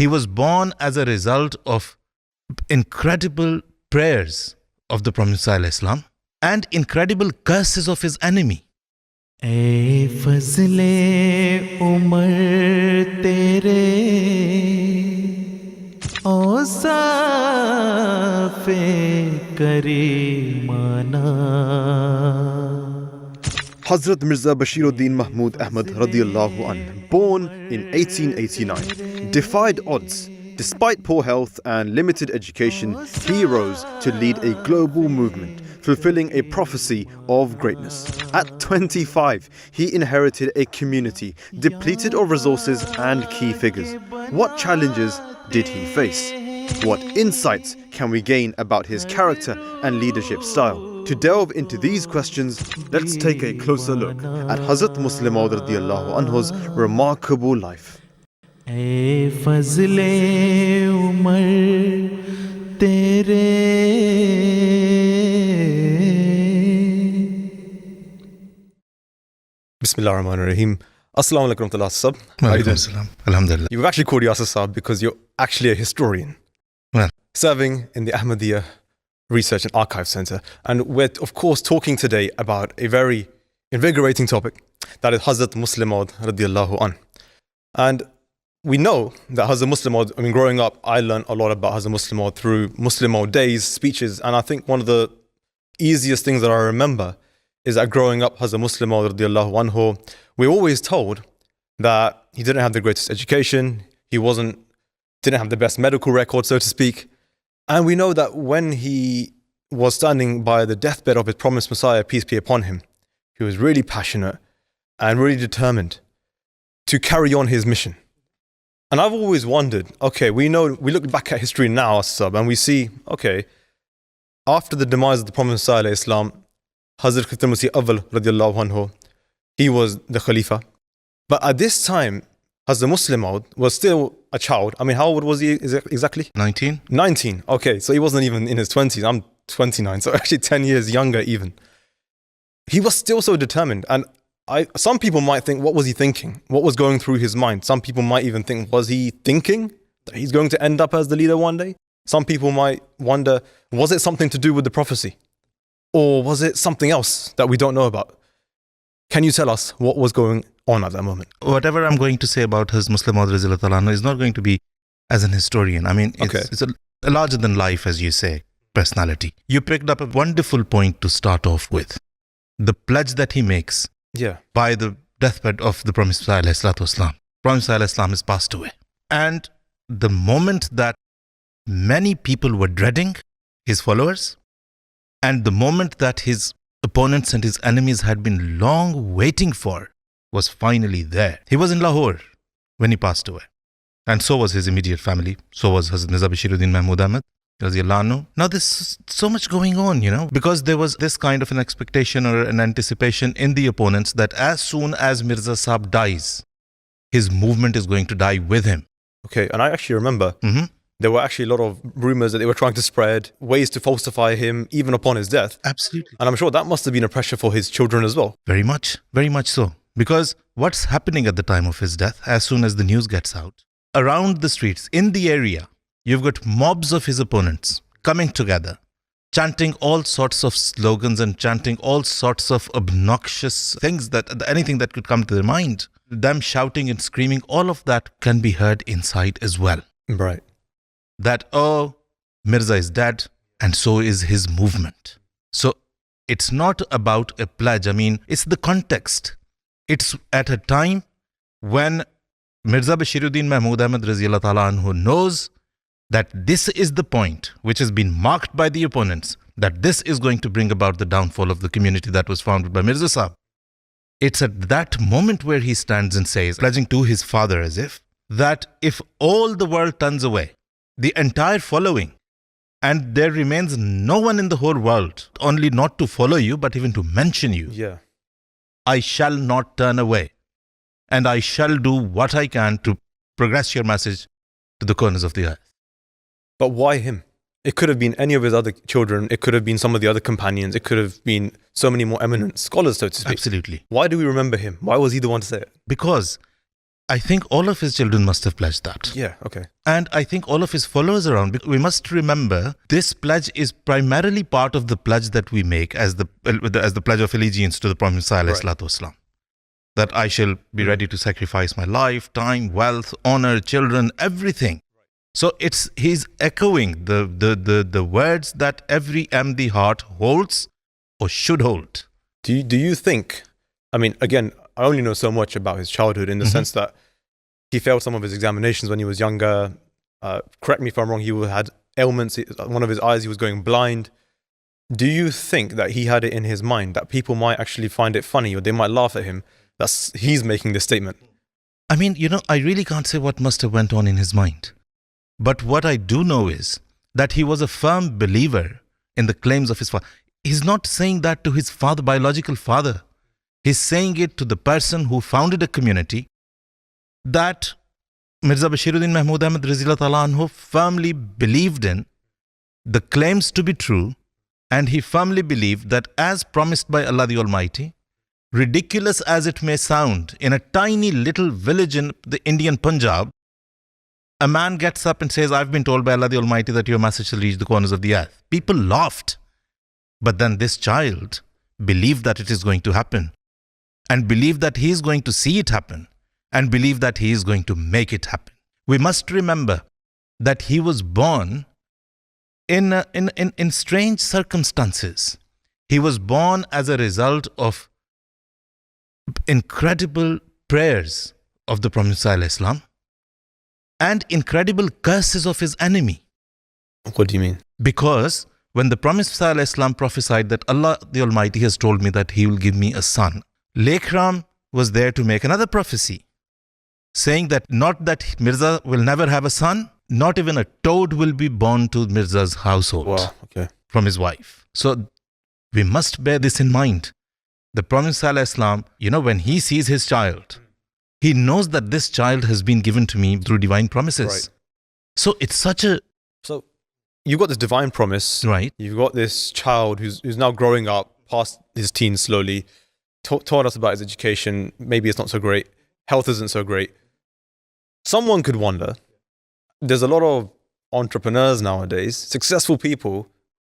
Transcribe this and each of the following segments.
He was born as a result of incredible prayers of the Prophet ﷺ and incredible curses of his enemy. ए फजले उमर तेरे औसाफे करीमाना. Hazrat Mirza Bashiruddin Mahmud Ahmad radiyallahu anh, born in 1889, defied odds. Despite poor health and limited education, he rose to lead a global movement, fulfilling a prophecy of greatness. At 25, he inherited a community depleted of resources and key figures. What challenges did he face? What insights can we gain about his character and leadership style? To delve into these questions, let's take a closer look at Hazrat Muslim radiyallahu anhu's remarkable life. ए फजले उमर तेरे. Bismillah ar-Rahman ar-Rahim. Assalamu alaikum wa rahmatullah. How are you doing? Alhamdulillah. You've actually called Yasir Saab because you're actually a historian. Well. Serving in the Ahmadiyya Research and Archive Center. And we're, of course, talking today about a very invigorating topic, that is Hazrat Muslim radiyallahu anh. And we know that Hazrat Muslim, growing up, I learned a lot about Hazrat Muslim through Muslim days, speeches, and I think one of the easiest things that I remember is that growing up, Hazrat Muslim radiallahu anhu, we're always told that he didn't have the greatest education, he didn't have the best medical record, so to speak. And we know that when he was standing by the deathbed of his promised Messiah, peace be upon him, he was really passionate and really determined to carry on his mission. And I've always wondered, okay, we look back at history now, Sab, and we see, okay, after the demise of the Prophet Messiah, Islam, Hazrat Masih Awwal radiallahu anhu, he was the Khalifa. But at this time, Hazrat Muslim was still a child. I mean, how old was he exactly? 19. 19. Okay, so he wasn't even in his 20s. I'm 29, so actually 10 years younger even. He was still so determined. And some people might think, what was he thinking? What was going through his mind? Some people might even think, was he thinking that he's going to end up as the leader one day? Some people might wonder, was it something to do with the prophecy? Or was it something else that we don't know about? Can you tell us what was going on at that moment? Whatever I'm going to say about his Muslim is not going to be as an historian. I mean, it's a larger than life, as you say, personality. You picked up a wonderful point to start off with. The pledge that he makes. Yeah. By the deathbed of the Prophet ﷺ. Prophet ﷺ has passed away. And the moment that many people were dreading, his followers, and the moment that his opponents and his enemies had been long waiting for, was finally there. He was in Lahore when he passed away. And so was his immediate family. So was Hazrat Mirza Bashiruddin Mahmud Ahmad. Now there's so much going on, because there was this kind of an expectation or an anticipation in the opponents that as soon as Mirza Saab dies, his movement is going to die with him. Okay, and I actually remember there were actually a lot of rumors that they were trying to spread, ways to falsify him even upon his death. Absolutely. And I'm sure that must have been a pressure for his children as well. Very much so. Because what's happening at the time of his death, as soon as the news gets out, around the streets, in the area, you've got mobs of his opponents coming together, chanting all sorts of slogans and chanting all sorts of obnoxious things, anything that could come to their mind. Them shouting and screaming, all of that can be heard inside as well. Right. That, oh, Mirza is dead, and so is his movement. So it's not about a pledge. I mean, it's the context. It's at a time when Mirza Bashiruddin Mahmud Ahmad Raziyallahu Ta'ala Anhu knows that this is the point which has been marked by the opponents, that this is going to bring about the downfall of the community that was founded by Mirza Saab. It's at that moment where he stands and says, pledging to his father as that if all the world turns away, the entire following, and there remains no one in the whole world, only not to follow you, but even to mention you, I shall not turn away, and I shall do what I can to progress your message to the corners of the earth. But why him? It could have been any of his other children. It could have been some of the other companions. It could have been so many more eminent scholars, so to speak. Absolutely. Why do we remember him? Why was he the one to say it? Because I think all of his children must have pledged that. Yeah, okay. And I think all of his followers around, because we must remember this pledge is primarily part of the pledge that we make as the pledge of allegiance to the Prophet Muhammad, that I shall be ready to sacrifice my life, time, wealth, honor, children, everything. So he's echoing the words that every Ahmadi heart holds or should hold. Do you think, I mean, again, I only know so much about his childhood in the sense that he failed some of his examinations when he was younger. Correct me if I'm wrong, he had ailments. One of his eyes, he was going blind. Do you think that he had it in his mind that people might actually find it funny or they might laugh at him? He's making this statement. I mean, I really can't say what must have went on in his mind. But what I do know is that he was a firm believer in the claims of his father. He's not saying that to his father, biological father. He's saying it to the person who founded a community that Mirza Bashiruddin Mahmud Ahmad Razila Ta'ala Anhu firmly believed in the claims to be true, and he firmly believed that as promised by Allah the Almighty, ridiculous as it may sound, in a tiny little village in the Indian Punjab, a man gets up and says, I've been told by Allah the Almighty that your message shall reach the corners of the earth. People laughed. But then this child believed that it is going to happen, and believed that he is going to see it happen, and believed that he is going to make it happen. We must remember that he was born in strange circumstances. He was born as a result of incredible prayers of the Prophet ﷺ and incredible curses of his enemy. What do you mean? Because when the Prophet ﷺ prophesied that Allah the Almighty has told me that he will give me a son, Lekram was there to make another prophecy, saying that not that Mirza will never have a son, not even a toad will be born to Mirza's household. Wow, okay. From his wife. So we must bear this in mind. The Prophet ﷺ, when he sees his child, he knows that this child has been given to me through divine promises. Right. So it's such a... So you've got this divine promise. Right. You've got this child who's now growing up, past his teens slowly, taught us about his education. Maybe it's not so great. Health isn't so great. Someone could wonder, there's a lot of entrepreneurs nowadays, successful people,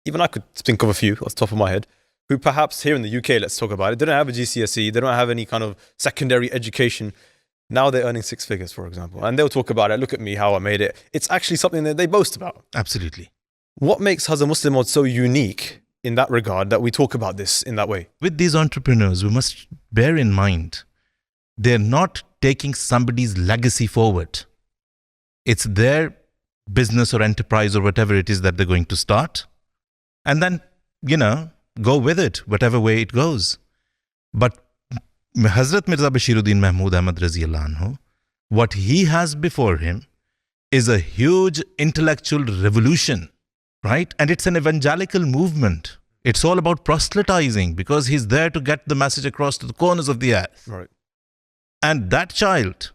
even I could think of a few off the top of my head, who perhaps here in the UK, let's talk about it, they don't have a GCSE, they don't have any kind of secondary education. Now they're earning six figures, for example. And they'll talk about it, look at me, how I made it. It's actually something that they boast about. Absolutely. What makes Hazrat Muslim Maud so unique in that regard that we talk about this in that way? With these entrepreneurs, we must bear in mind, they're not taking somebody's legacy forward. It's their business or enterprise or whatever it is that they're going to start. And then, go with it, whatever way it goes. But Hazrat Mirza Bashiruddin Mahmud Ahmad Raziyallahu Anhu, what he has before him is a huge intellectual revolution, right? And it's an evangelical movement. It's all about proselytizing because he's there to get the message across to the corners of the earth. Right. And that child,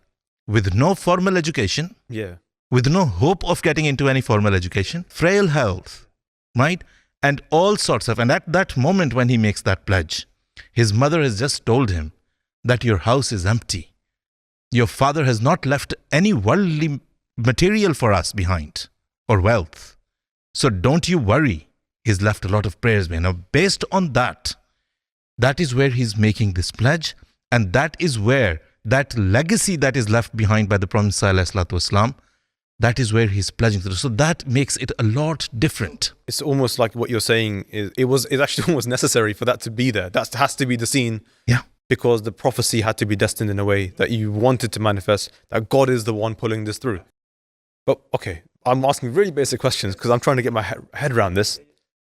with no formal education, with no hope of getting into any formal education, frail health, right? And all sorts of, and at that moment when he makes that pledge, his mother has just told him that your house is empty. Your father has not left any worldly material for us behind or wealth. So don't you worry. He's left a lot of prayers behind. Now, based on that, that is where he's making this pledge, and that is where that legacy that is left behind by the Prophet ﷺ, that is where he's pledging to. So that makes it a lot different. It's almost like what you're saying is it's actually almost necessary for that to be there. That has to be the scene. Yeah. Because the prophecy had to be destined in a way that you wanted to manifest, that God is the one pulling this through. But okay, I'm asking really basic questions because I'm trying to get my head around this.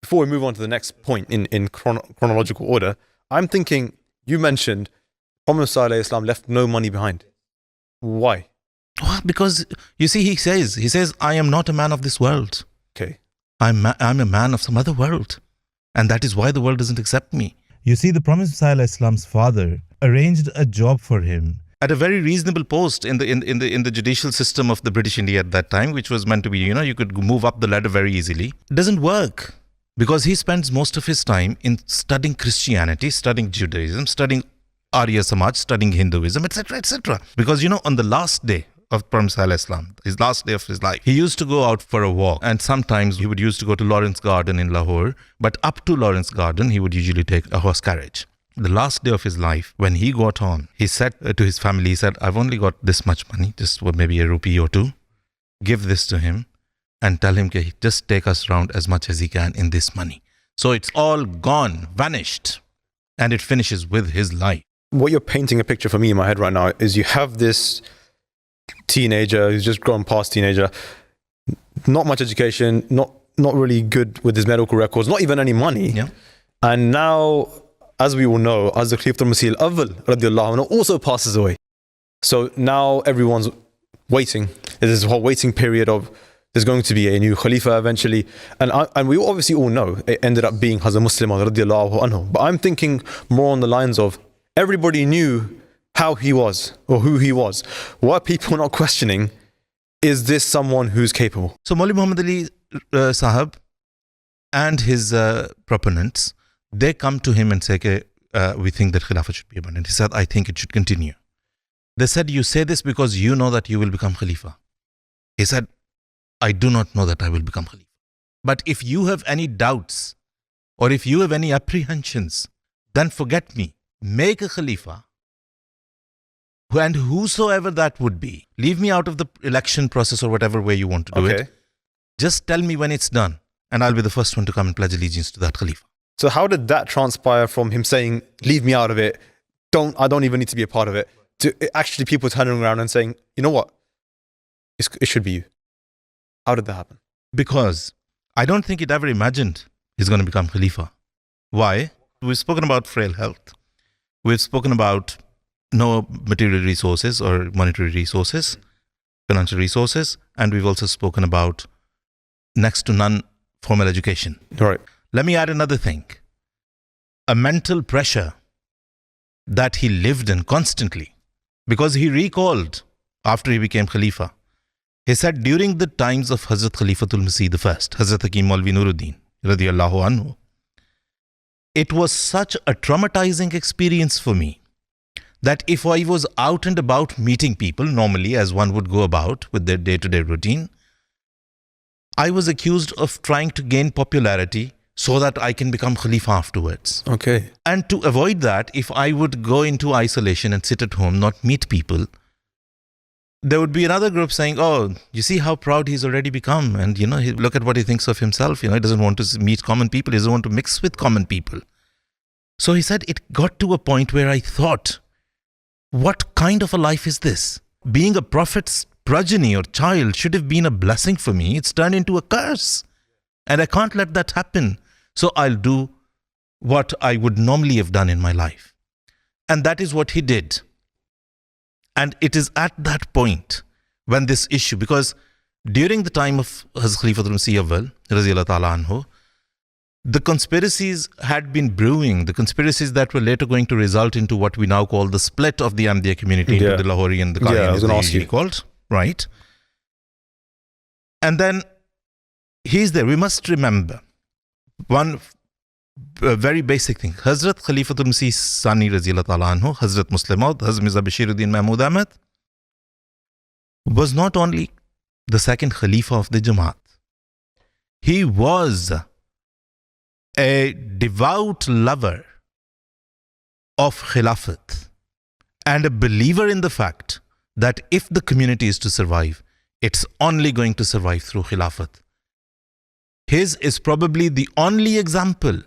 Before we move on to the next point in chronological order, I'm thinking, you mentioned Prophet ﷺ left no money behind. Why? Well, because you see, he says, I am not a man of this world. Okay. I'm a man of some other world. And that is why the world doesn't accept me. You see, the Prophet ﷺ's father arranged a job for him at a very reasonable post in the judicial system of the British India at that time, which was meant to be, you could move up the ladder very easily. It doesn't work because he spends most of his time in studying Christianity, studying Judaism, studying Arya Samaj, studying Hinduism, etc., etc. Because, on the last day of Prophet Islam, his last day of his life, he used to go out for a walk, and sometimes he would used to go to Lawrence Garden in Lahore, but up to Lawrence Garden, he would usually take a horse carriage. The last day of his life, when he got on, he said to his family, he said, I've only got this much money, just maybe a rupee or two. Give this to him and tell him, okay, just take us around as much as he can in this money. So it's all gone, vanished, and it finishes with his life. What you're painting a picture for me in my head right now is you have this teenager who's just grown past teenager, not much education, not really good with his medical records, not even any money. Yeah. And now, as we all know, as the Khalifatul Masih al-Awwal radiallahu anhu also passes away. So now everyone's waiting. There's this whole waiting period of there's going to be a new Khalifa eventually. And we obviously all know it ended up being Hazrat Muslim radiallahu anhu. But I'm thinking more on the lines of everybody knew how he was or who he was. What are people not questioning? Is this someone who's capable? So Maulvi Muhammad Ali Sahab and his proponents, they come to him and say, okay, we think that Khilafah should be abandoned. He said, I think it should continue. They said, you say this because you know that you will become Khalifa. He said, I do not know that I will become Khalifa. But if you have any doubts or if you have any apprehensions, then forget me. Make a Khalifa. And whosoever that would be, leave me out of the election process or whatever way you want to do it. Just tell me when it's done and I'll be the first one to come and pledge allegiance to that Khalifa. So how did that transpire from him saying, leave me out of it, I don't even need to be a part of it, to actually people turning around and saying, you know what, it should be you? How did that happen? Because I don't think he'd ever imagined he's going to become Khalifa. Why? We've spoken about frail health. We've spoken about no material resources or monetary resources, financial resources, and we've also spoken about next to none formal education. Right. Let me add another thing. A mental pressure that he lived in constantly, because he recalled after he became Khalifa. He said during the times of Hazrat Khalifatul Masih I, Hazrat Hakim Maulvi Nuruddin, radiyallahu anhu, it was such a traumatizing experience for me that if I was out and about meeting people, normally as one would go about with their day-to-day routine, I was accused of trying to gain popularity so that I can become Khalifa afterwards. Okay. And to avoid that, if I would go into isolation and sit at home, not meet people, there would be another group saying, oh, you see how proud he's already become. And, look at what he thinks of himself. He doesn't want to meet common people. He doesn't want to mix with common people. So he said, it got to a point where I thought, what kind of a life is this? Being a prophet's progeny or child should have been a blessing for me. It's turned into a curse. And I can't let that happen. So I'll do what I would normally have done in my life. And that is what he did. And it is at that point when this issue, because during the time of Hazrat Khalifatul Masih Awwal, radiyallahu ta'ala anhu, the conspiracies had been brewing, the conspiracies that were later going to result into what we now call the split of the Ahmadiyya community into the Lahori and the Qadiani, as they usually called, right? And then he's there. We must remember one very basic thing. Hazrat Khalifatul Masih Sani radiyallahu ta'ala anhu, Hazrat Musleh Hazrat Mirza Bashiruddin Mahmud Ahmad, was not only the second Khalifa of the Jamaat. He was a devout lover of Khilafat and a believer in the fact that if the community is to survive, it's only going to survive through Khilafat. His is probably the only example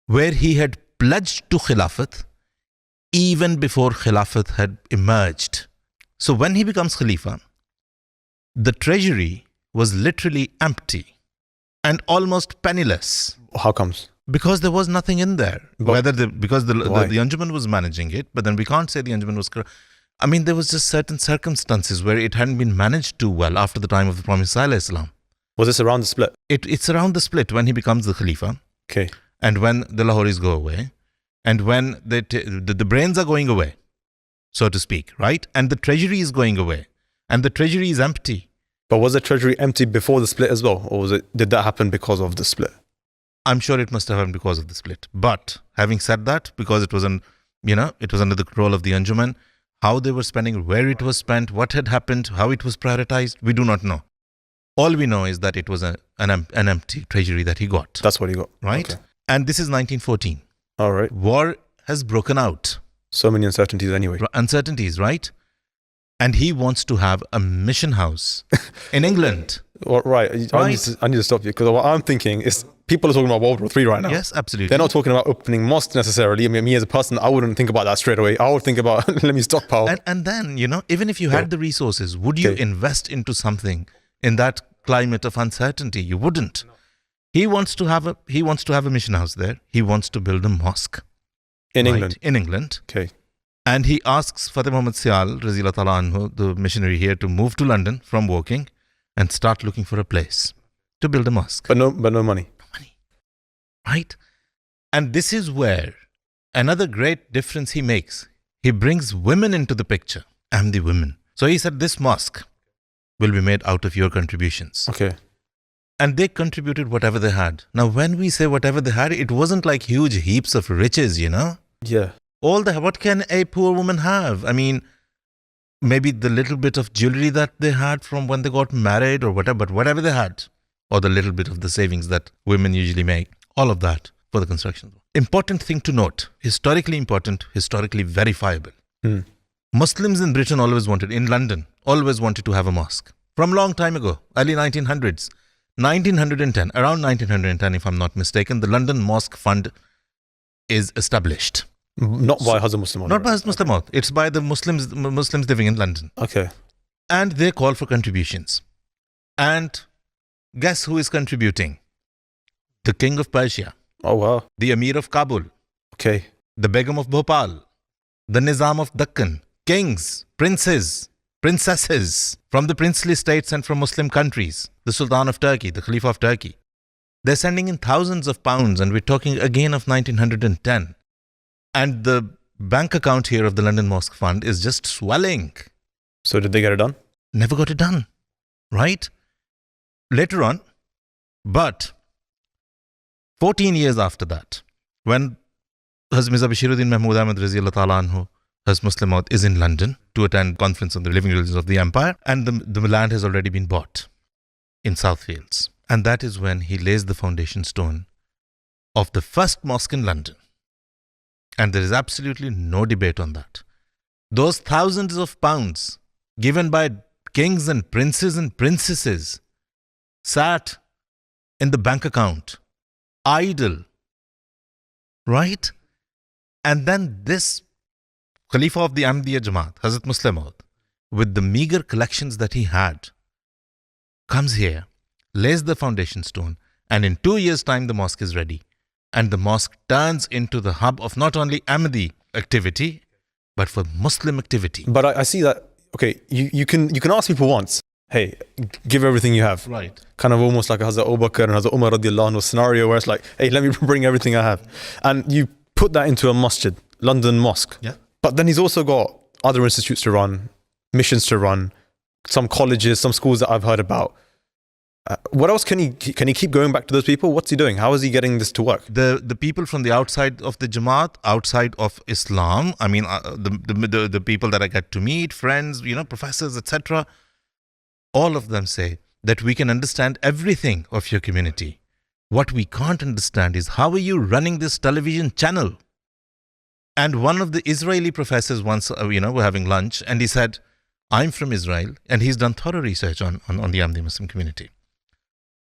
where he had pledged to Khilafat even before Khilafat had emerged. So when he becomes Khalifa, the treasury was literally empty and almost penniless. How comes? Because there was nothing in there. But Because the Anjuman was managing it, but then we can't say the Anjuman was corrupt. I mean, there was just certain circumstances where it hadn't been managed too well after the time of the Prophet ﷺ. Was this around the split? It's around the split when he becomes the Khalifa. Okay. And when the Lahoris go away, and when the brains are going away, so to speak, right? And the treasury is going away, and the treasury is empty. But was the treasury empty before the split as well? Or did that happen because of the split? I'm sure it must have happened because of the split. But having said that, because it was it was under the control of the Anjuman. How they were spending, where it was spent, what had happened, how it was prioritized, we do not know. All we know is that it was an empty treasury that he got. That's what he got. Right? Okay. And this is 1914. All right. War has broken out. So many uncertainties anyway. Uncertainties, right? And he wants to have a mission house in England. Well, right. I need to stop you because what I'm thinking is people are talking about World War III right now. Yes, absolutely. They're not talking about opening mosques necessarily. I mean, me as a person, I wouldn't think about that straight away. I would think about, let me stockpile. And then, even if you had the resources, would you invest into something in that climate of uncertainty? You wouldn't. He wants to have a mission house there. He wants to build a mosque. In England? In England. Okay. And he asks Fateh Muhammad Sial, Razila Ta'ala Anhu, the missionary here, to move to London from Woking and start looking for a place to build a mosque. But no money. No money. Right? And this is where another great difference he makes. He brings women into the picture. Ahmadi women. So he said, this mosque will be made out of your contributions. Okay. And they contributed whatever they had. Now, when we say whatever they had, it wasn't like huge heaps of riches, Yeah. What can a poor woman have? I mean, maybe the little bit of jewelry that they had from when they got married or whatever, but whatever they had, or the little bit of the savings that women usually make, all of that for the construction. Important thing to note, historically important, historically verifiable. Muslims in Britain in London, always wanted to have a mosque. From long time ago, early 1900s, 1910, around 1910 if I'm not mistaken, the London Mosque Fund is established. Not by Hazrat Muslim. Not by Hazrat Muslim. It's by the Muslims living in London. Okay. And they call for contributions. And guess who is contributing? The King of Persia. Oh, wow. The Emir of Kabul. Okay. The Begum of Bhopal. The Nizam of Deccan. Kings, princes, princesses from the princely states and from Muslim countries. The Sultan of Turkey, the Khalifa of Turkey. They're sending in thousands of pounds, and we're talking again of 1910. And the bank account here of the London Mosque Fund is just swelling. So did they get it done? Never got it done, right? Later on, but 14 years after that, when Hazrat Mirza Bashiruddin Mahmud Ahmad Raziyallahu Ta'ala Anhu, Hazrat Muslim Maud, is in London to attend conference on the living religions of the empire, and the land has already been bought in South Wales. And that is when he lays the foundation stone of the first mosque in London. And there is absolutely no debate on that. Those thousands of pounds given by kings and princes and princesses sat in the bank account, idle, right? And then this Khalifa of the Ahmadiyya Jamaat, Hazrat Musleh Maud, with the meager collections that he had, comes here, lays the foundation stone, and in 2 years' time the mosque is ready. And the mosque turns into the hub of not only Ahmadi activity, but for Muslim activity. But I see that, okay, you can ask people once, hey, give everything you have. Right. Kind of almost like a Hazrat Abu Bakr and Hazrat Umar radiallahu anhu scenario where it's like, hey, let me bring everything I have. And you put that into a masjid, London mosque. Yeah. But then he's also got other institutes to run, missions to run, some colleges, some schools that I've heard about. What else can he keep going back to those people? What's he doing? How is he getting this to work? The people from the outside of the Jamaat, outside of Islam, I mean, the people that I get to meet, friends, professors, etc., all of them say that we can understand everything of your community. What we can't understand is how are you running this television channel? And one of the Israeli professors once, were having lunch, and he said, I'm from Israel, and he's done thorough research on the Ahmadiyya Muslim community.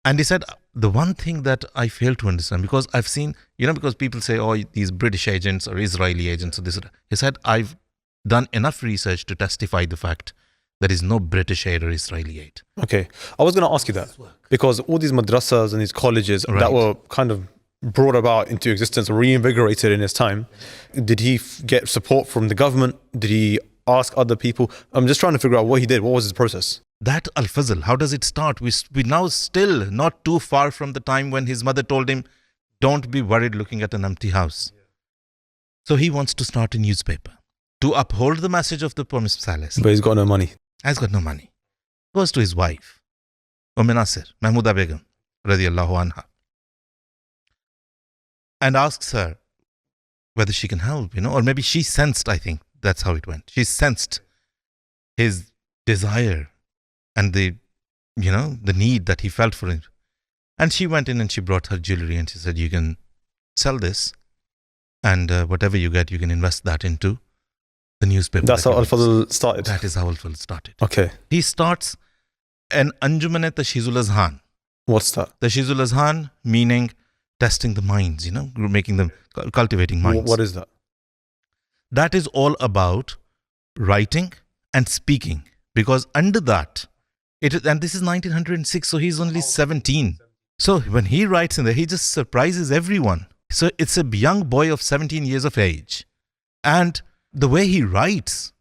And he said, the one thing that I fail to understand, because I've seen, because people say, oh, these British agents or Israeli agents or this. He said, I've done enough research to testify the fact there is no British aid or Israeli aid. Okay. I was going to ask you that because all these madrasas and these colleges that were kind of brought about into existence or reinvigorated in his time, did he get support from the government? Did he ask other people? I'm just trying to figure out what he did. What was his process? That Al-Fazl, how does it start? We now still not too far from the time when his mother told him, don't be worried looking at an empty house. So he wants to start a newspaper to uphold the message of the Promised Messiah. But he's got no money. Has got no money. Goes to his wife, Nasir, Mahmuda Begum, radiallahu anha, and asks her, whether she can help, or maybe she sensed, I think that's how it went. She sensed his desire and the need that he felt for it. And she went in and she brought her jewelry and she said, you can sell this and whatever you get, you can invest that into the newspaper. That's how Al-Fadl started? That is how Al-Fadl started. Okay. He starts an Anjuman Tashizul Azhan. What's that? Tashizul Azhan meaning testing the minds, making them, cultivating minds. What is that? That is all about writing and speaking. Because under that, and this is 1906, so he's only 17. So when he writes in there, he just surprises everyone. So it's a young boy of 17 years of age. And the way he writes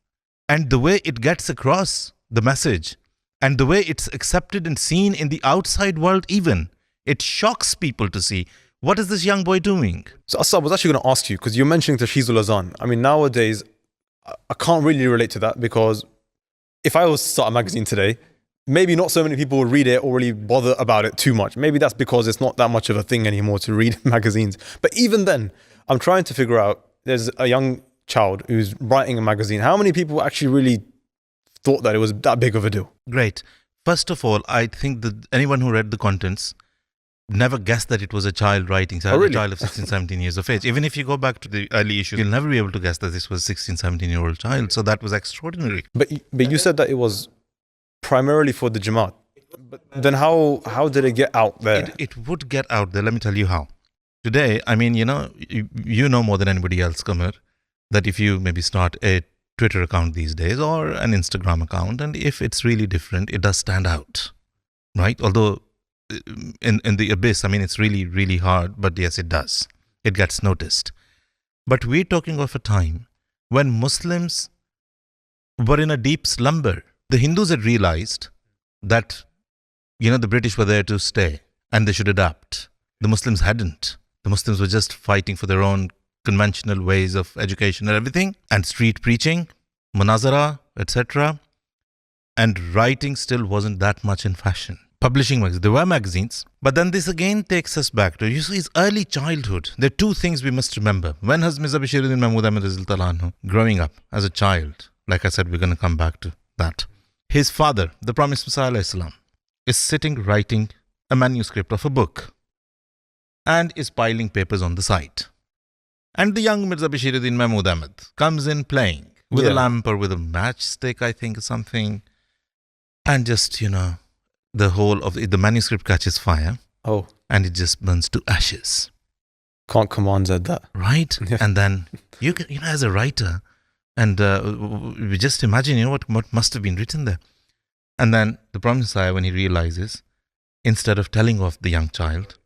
and the way it gets across the message and the way it's accepted and seen in the outside world even, it shocks people to see, what is this young boy doing? So Asa, I was actually going to ask you, because you're mentioning Tashizul Azan. I mean, nowadays, I can't really relate to that, because if I was to start a magazine today, maybe not so many people will read it or really bother about it too much. Maybe that's because it's not that much of a thing anymore to read magazines. But even then, I'm trying to figure out, there's a young child who's writing a magazine. How many people actually really thought that it was that big of a deal? Great. First of all, I think that anyone who read the contents never guessed that it was a child writing. So really? A child of 16, 17 years of age. Even if you go back to the early issues, you'll never be able to guess that this was a 16, 17-year-old child. So that was extraordinary. But you said that it was primarily for the Jamaat. But then how did it get out there? It would get out there. Let me tell you how. Today, I mean, you know more than anybody else, Qamar, that if you maybe start a Twitter account these days or an Instagram account, and if it's really different, it does stand out, right? Although in the abyss, I mean, it's really, really hard, but yes, it does. It gets noticed. But we're talking of a time when Muslims were in a deep slumber. The Hindus had realized that, the British were there to stay and they should adapt. The Muslims hadn't. The Muslims were just fighting for their own conventional ways of education and everything, and street preaching, munazara, etc. And writing still wasn't that much in fashion. Publishing magazines, there were magazines, but then this again takes us back to his early childhood. There are two things we must remember. When has Mirza Bashiruddin Mahmud Ahmad Anhu growing up as a child, like I said, we're going to come back to that. His father, the promised Messiah ﷺ, is sitting writing a manuscript of a book and is piling papers on the side. And the young Mirza Bashiruddin Mahmud Ahmad comes in playing with a lamp or with a matchstick, I think, or something. And just, the whole of the manuscript catches fire. Oh. And it just burns to ashes. Can't command that. Right? Yeah. And then, as a writer, and we just imagine, what must have been written there. And then the Prophet Messiah, when he realizes, instead of telling off the young child,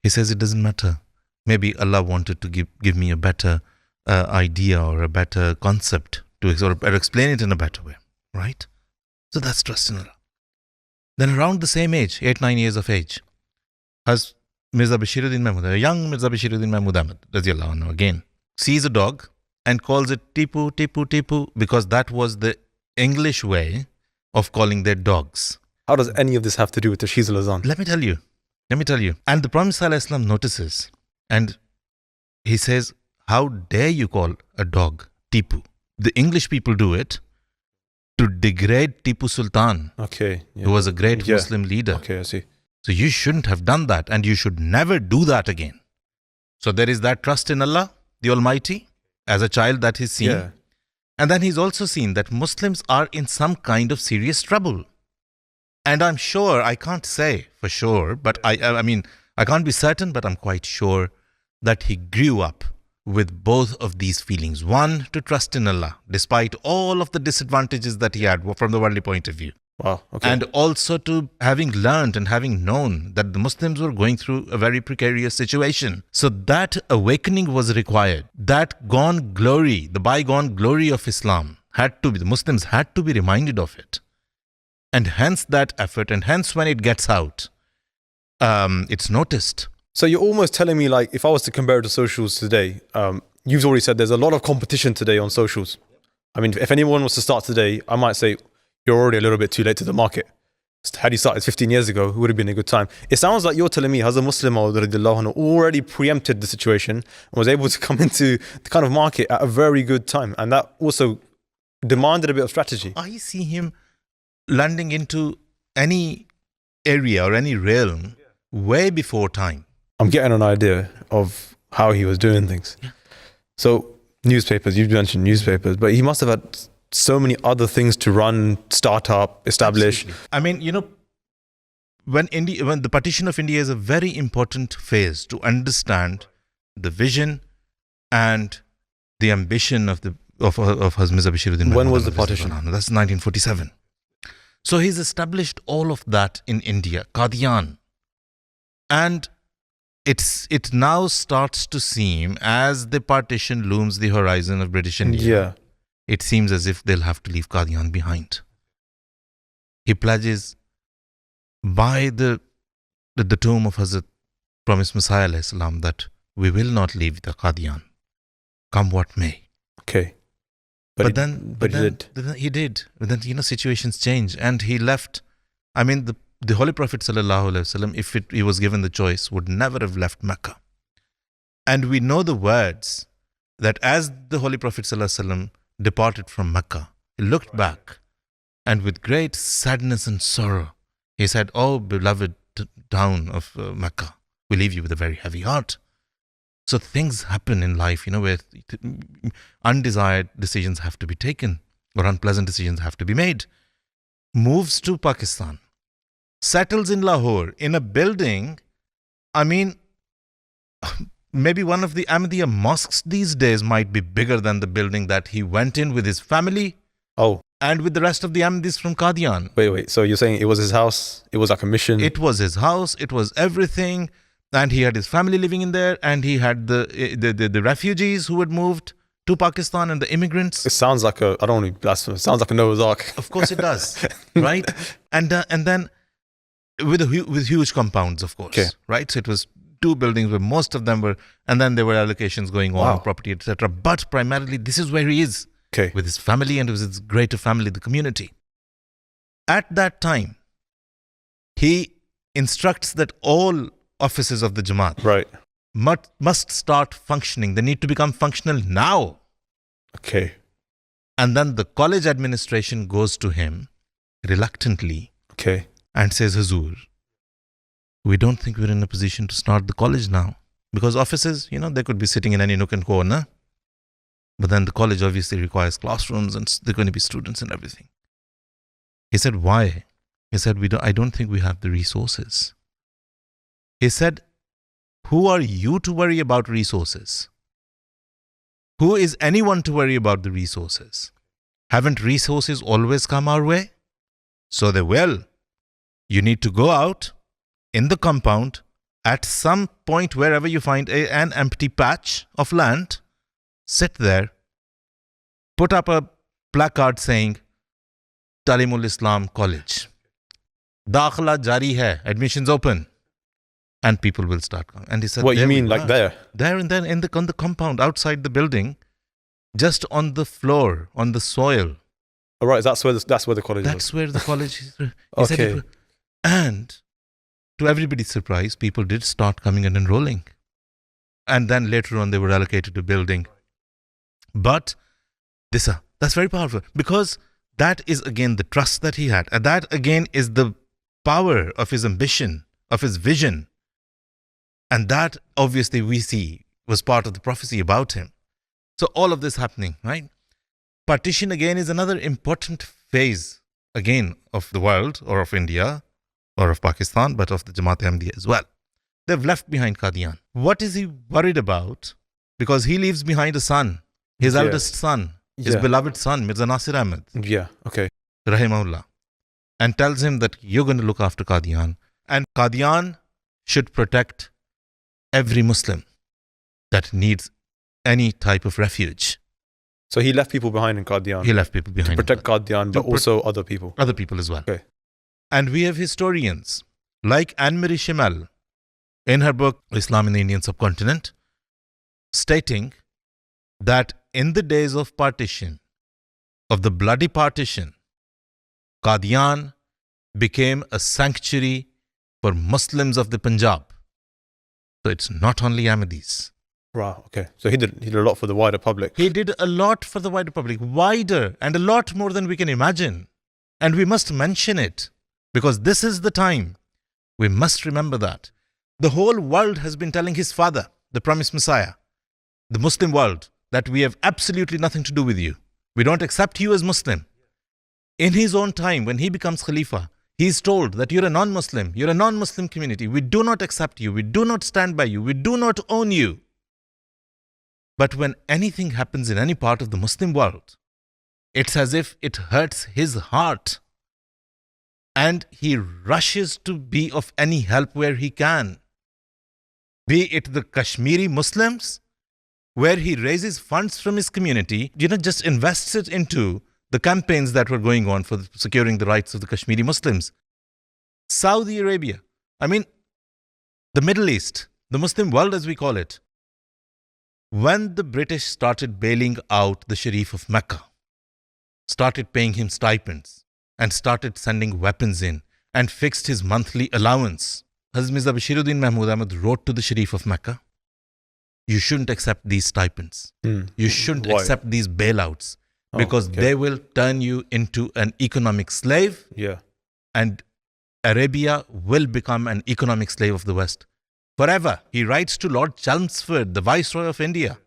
he says, it doesn't matter. Maybe Allah wanted to give me a better idea or a better concept or explain it in a better way, right? So that's trust in Allah. Then around the same age, 8, 9 years of age, has Mirza Bashiruddin Mahmud, a young Mirza Bashiruddin Mahmud Ahmad, radiallahu anhu, again, sees a dog and calls it Tipu, Tipu, Tipu, because that was the English way of calling their dogs. How does any of this have to do with the Tashizul Azan? Let me tell you. And the Prophet ﷺ notices, and he says, how dare you call a dog Tipu? The English people do it to degrade Tipu Sultan, okay, yeah. who was a great Muslim leader. Okay, I see. So you shouldn't have done that, and you should never do that again. So there is that trust in Allah, the Almighty, as a child that he's seen. Yeah. And then he's also seen that Muslims are in some kind of serious trouble. And I'm sure, I can't say for sure, but I mean, I can't be certain, but I'm quite sure that he grew up with both of these feelings. One, to trust in Allah, despite all of the disadvantages that he had from the worldly point of view. Wow, okay. And also to having learned and having known that the Muslims were going through a very precarious situation. So that awakening was required. That gone glory, the bygone glory of Islam the Muslims had to be reminded of it. And hence that effort, and hence when it gets out, it's noticed. So you're almost telling me, like, if I was to compare it to socials today, you've already said there's a lot of competition today on socials. I mean, if anyone was to start today, I might say you're already a little bit too late to the market. had he started 15 years ago, it would have been a good time. It sounds like you're telling me Hazrat Muslim already preempted the situation and was able to come into the kind of market at a very good time. And that also demanded a bit of strategy. I see him landing into any area or any realm way before time. I'm getting an idea of how he was doing things. Yeah. So newspapers, you've mentioned newspapers, but he must have had so many other things to run, start up, establish. Absolutely. I mean, you know, when the partition of India is a very important phase to understand the vision and the ambition of Hazrat Mirza Bashiruddin. When was the partition? That's 1947. So he's established all of that in India, Qadian. And it now starts to seem, as the partition looms the horizon of British India, it seems as if they'll have to leave Qadian behind. He pledges by the tomb of Hazrat Promised Messiah alayhi salam that we will not leave the Qadian, come what may. Okay. But then he did. But then, you know, situations change, and he left. I mean, the Holy Prophet sallallahu alaihi wasallam, if he was given the choice, would never have left Mecca. And we know the words that as the Holy Prophet sallallahu alaihi wasallam departed from Mecca, he looked back, and with great sadness and sorrow, he said, "Oh, beloved town of Mecca, we leave you with a very heavy heart." So things happen in life, you know, where undesired decisions have to be taken or unpleasant decisions have to be made. Moves to Pakistan, settles in Lahore in a building. I mean, maybe one of the Ahmadiyya mosques these days might be bigger than the building that he went in with his family. Oh. And with the rest of the Ahmadis from Qadian. Wait. So you're saying it was his house? It was like a mission? It was his house. It was everything. And he had his family living in there. And he had the refugees who had moved to Pakistan and the immigrants. It sounds like I don't want to blaspheme. It sounds like a Noah's Ark. Of course it does. Right? And then with huge compounds, of course. Okay. Right? So it was 2 buildings where most of them were, and then there were allocations going on, property, etc. But primarily, this is where he is. Okay. With his family and with his greater family, the community. At that time, he instructs that all offices of the Jamaat must start functioning. They need to become functional now. Okay. And then the college administration goes to him reluctantly and says, "Hazur, we don't think we're in a position to start the college now." Because offices, you know, they could be sitting in any nook and corner. But then the college obviously requires classrooms and there are going to be students and everything. He said, "Why?" He said, I don't think we have the resources. He said, "Who are you to worry about resources? Who is anyone to worry about the resources? Haven't resources always come our way? So they will. You need to go out in the compound at some point wherever you find an empty patch of land. Sit there, put up a placard saying, Talimul Islam College. Dakhla jari hai, admissions open. And people will start coming." And he said, "What you mean, like there?" There and then on the compound, outside the building, just on the floor, on the soil. All right, that's where the college was. That's where the college is. Okay. And to everybody's surprise, people did start coming and enrolling. And then later on, they were allocated to building. But that's very powerful, because that is again the trust that he had. And that again is the power of his ambition, of his vision. And that obviously we see was part of the prophecy about him. So all of this happening, right? Partition again is another important phase again of the world, or of India, or of Pakistan, but of the Jamaat-e-Ahmadiyya as well. They've left behind Qadian. What is he worried about? Because he leaves behind a son, his eldest son, his beloved son, Mirza Nasir Ahmed. Yeah, okay. Rahimahullah. And tells him that you're going to look after Qadian. And Qadian should protect every Muslim that needs any type of refuge. So he left people behind in Qadian. He left people behind. To protect Qadian, but also other people. Other people as well. Okay. And we have historians like Anne-Marie Schimmel in her book, Islam in the Indian Subcontinent, stating that in the days of partition, of the bloody partition, Qadian became a sanctuary for Muslims of the Punjab. So it's not only Ahmadis. Wow, okay. So he did a lot for the wider public. He did a lot for the wider public, wider and a lot more than we can imagine. And we must mention it because this is the time. We must remember that. The whole world has been telling his father, the promised Messiah, the Muslim world, that we have absolutely nothing to do with you. We don't accept you as Muslim. In his own time, when he becomes Khalifa, he is told that you're a non-Muslim, you're a non-Muslim community. We do not accept you. We do not stand by you. We do not own you. But when anything happens in any part of the Muslim world, it's as if it hurts his heart. And he rushes to be of any help where he can. Be it the Kashmiri Muslims, where he raises funds from his community, just invests it into the campaigns that were going on for securing the rights of the Kashmiri Muslims. Saudi Arabia, the Middle East, the Muslim world as we call it. When the British started bailing out the Sharif of Mecca, started paying him stipends, and started sending weapons in, and fixed his monthly allowance, Hazrat Mirza Bashiruddin Mahmud Ahmad wrote to the Sharif of Mecca, you shouldn't accept these stipends. You shouldn't accept these bailouts because they will turn you into an economic slave. Yeah. And Arabia will become an economic slave of the West forever. He writes to Lord Chelmsford, the Viceroy of India,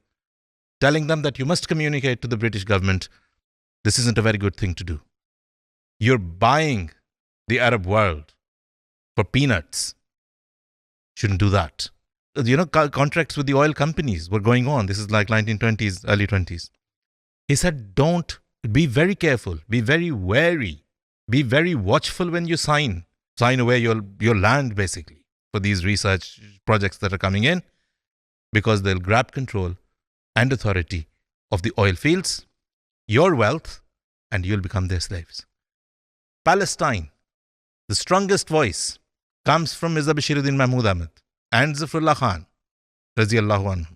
telling them that you must communicate to the British government, this isn't a very good thing to do. You're buying the Arab world for peanuts. Shouldn't do that. Contracts with the oil companies were going on. This is like 1920s, early 20s. He said, be very careful, be very wary, be very watchful when you sign away your land basically for these research projects that are coming in, because they'll grab control and authority of the oil fields, your wealth, and you'll become their slaves. Palestine, the strongest voice comes from Mirza Bashiruddin Mahmud Ahmad and Zafrullah Khan, Raziyallahu anhu.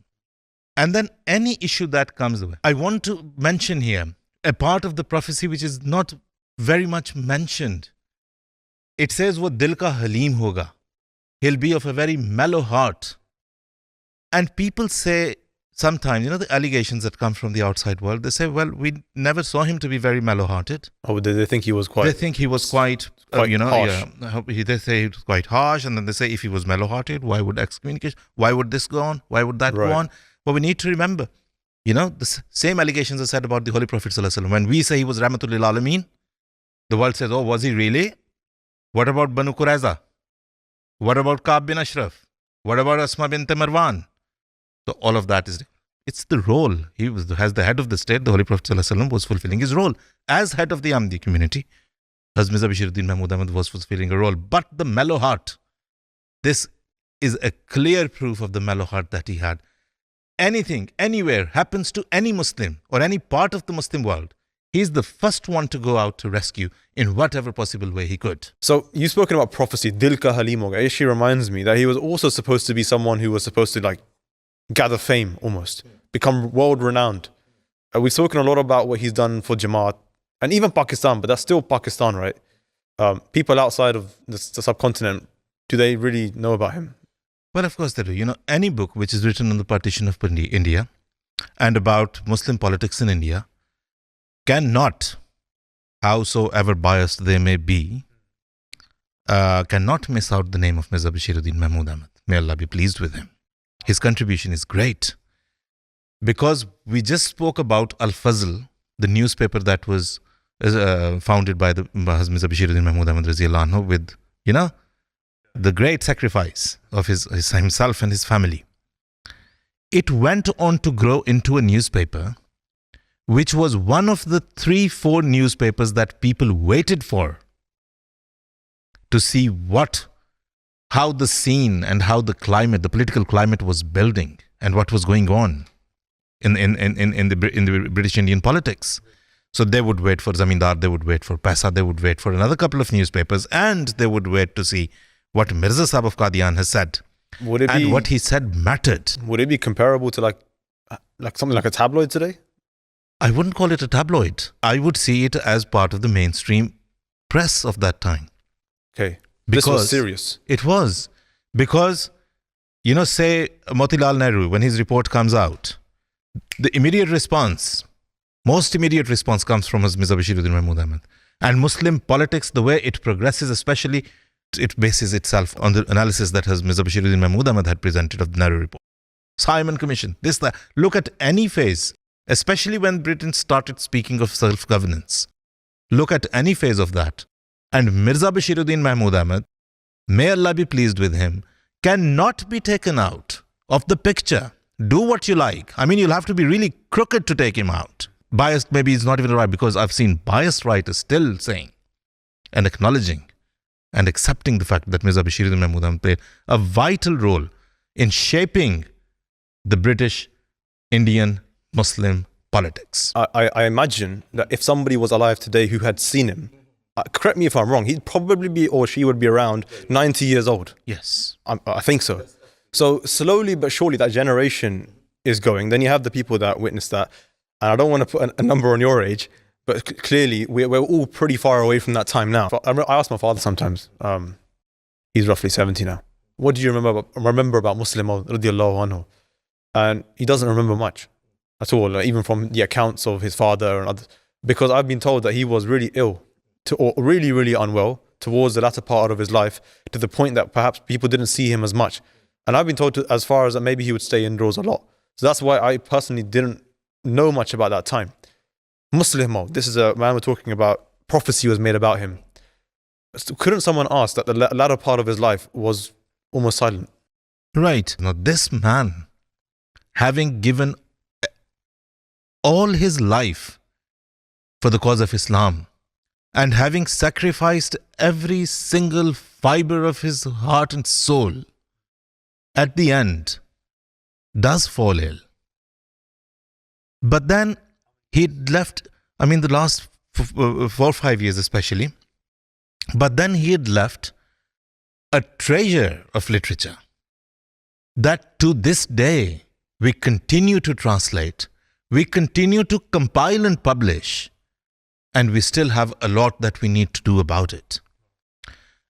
And then any issue that comes away. I want to mention here a part of the prophecy which is not very much mentioned. It says, "Wo dil ka halim hoga." He'll be of a very mellow heart. And people say sometimes, the allegations that come from the outside world, they say, well, we never saw him to be very mellow-hearted. Oh, they think he was quite... They think he was quite harsh. Yeah, they say he was quite harsh, and then they say if he was mellow-hearted, why would excommunication, why would this go on, why would that go on? But we need to remember, the same allegations are said about the Holy Prophet ﷺ. When we say he was Rahmatul Lil Alameen, the world says, oh, was he really? What about Banu Qurayza? What about Ka'b bin Ashraf? What about Asma bint Marwan? So all of that it's the role. He was, as the head of the state, the Holy Prophet ﷺ was fulfilling his role. As head of the Ahmadi community, Hazrat Mirza Bashiruddin Mahmud Ahmad was fulfilling a role. But the mellow heart, this is a clear proof of the mellow heart that he had. Anything, anywhere happens to any Muslim or any part of the Muslim world, he's the first one to go out to rescue in whatever possible way he could. So you've spoken about prophecy, Dil ka halim hoga. It actually reminds me that he was also supposed to be someone who was supposed to gather fame almost, become world renowned. We've spoken a lot about what he's done for Jamaat and even Pakistan, but that's still Pakistan, right? People outside of the subcontinent, do they really know about him? Well, of course they do. Any book which is written on the partition of India and about Muslim politics in India cannot, howsoever biased they may be, cannot miss out the name of Mirza Bashiruddin Mahmud Ahmad. May Allah be pleased with him. His contribution is great. Because we just spoke about Al-Fazl, the newspaper that was founded by the Hazrat Mirza Bashiruddin Mahmud Ahmad Raziyallahu anhu with, the great sacrifice of himself and his family. It went on to grow into a newspaper which was one of the 3-4 newspapers that people waited for to see how the scene and how the climate, the political climate was building and what was going on in the British Indian politics. So they would wait for Zamindar, they would wait for Paisa, they would wait for another couple of newspapers, and they would wait to see what Mirza Sahib of Qadian has said. And what he said mattered. Would it be comparable to like something like a tabloid today? I wouldn't call it a tabloid. I would see it as part of the mainstream press of that time. Okay. This was Because serious. it was. Because, say Motilal Nehru, when his report comes out, the immediate response, most immediate response comes from Mirza Bashiruddin Mahmud Ahmad. And Muslim politics, the way it progresses, especially, it bases itself on the analysis that Mirza Bashiruddin Mahmud Ahmad had presented of the Nehru report. Simon Commission, this, that. Look at any phase, especially when Britain started speaking of self-governance. Look at any phase of that. And Mirza Bashiruddin Mahmud Ahmad, may Allah be pleased with him, cannot be taken out of the picture. Do what you like. I mean, you'll have to be really crooked to take him out. Biased maybe is not even right, because I've seen biased writers still saying and acknowledging and accepting the fact that Mirza Bashiruddin Mahmud Ahmad played a vital role in shaping the British Indian Muslim politics. I imagine that if somebody was alive today who had seen him, correct me if I'm wrong, he'd probably be, or she would be around 90 years old. Yes. I think so. So slowly but surely that generation is going. Then you have the people that witnessed that. And I don't want to put a number on your age, but clearly we're all pretty far away from that time now. I ask my father sometimes, he's roughly 70 now. What do you remember about Musleh Maud radiallahu anhu? And he doesn't remember much at all, even from the accounts of his father and others. Because I've been told that he was really ill, or really, really unwell towards the latter part of his life, to the point that perhaps people didn't see him as much. And I've been told as far as that maybe he would stay indoors a lot. So that's why I personally didn't know much about that time. Musleh Maud, this is a man we're talking about, prophecy was made about him. Couldn't someone ask that the latter part of his life was almost silent? Right. Now, this man, having given all his life for the cause of Islam, and having sacrificed every single fiber of his heart and soul, at the end, does fall ill. But then he'd left, the last 4 or 5 years especially, but then he had left a treasure of literature that to this day we continue to translate, we continue to compile and publish, and we still have a lot that we need to do about it.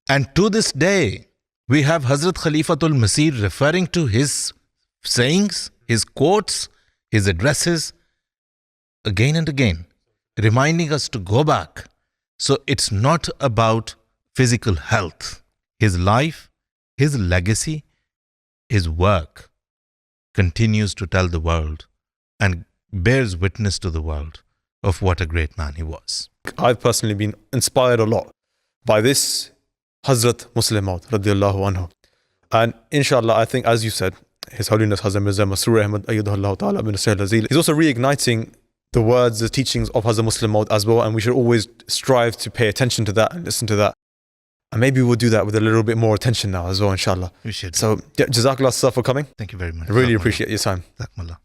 And to this day, we have Hazrat Khalifatul Masih referring to his sayings, his quotes, his addresses, again and again, reminding us to go back. So it's not about physical health. His life, his legacy, his work continues to tell the world and bears witness to the world of what a great man he was. I've personally been inspired a lot by this Hazrat Musleh Maud radiallahu anhu. And inshallah, I think, as you said, His Holiness Hazrat Mirza Masroor Ahmad Ayyadahullah Ta'ala bin Sayyid Azil, he's also reigniting the words, the teachings of Hazrat Musleh Maud as well, and we should always strive to pay attention to that and listen to that. And maybe we'll do that with a little bit more attention now as well, inshallah. We should. So, Jazakallah for coming. Thank you very much. I really appreciate your time. Jazakumullah.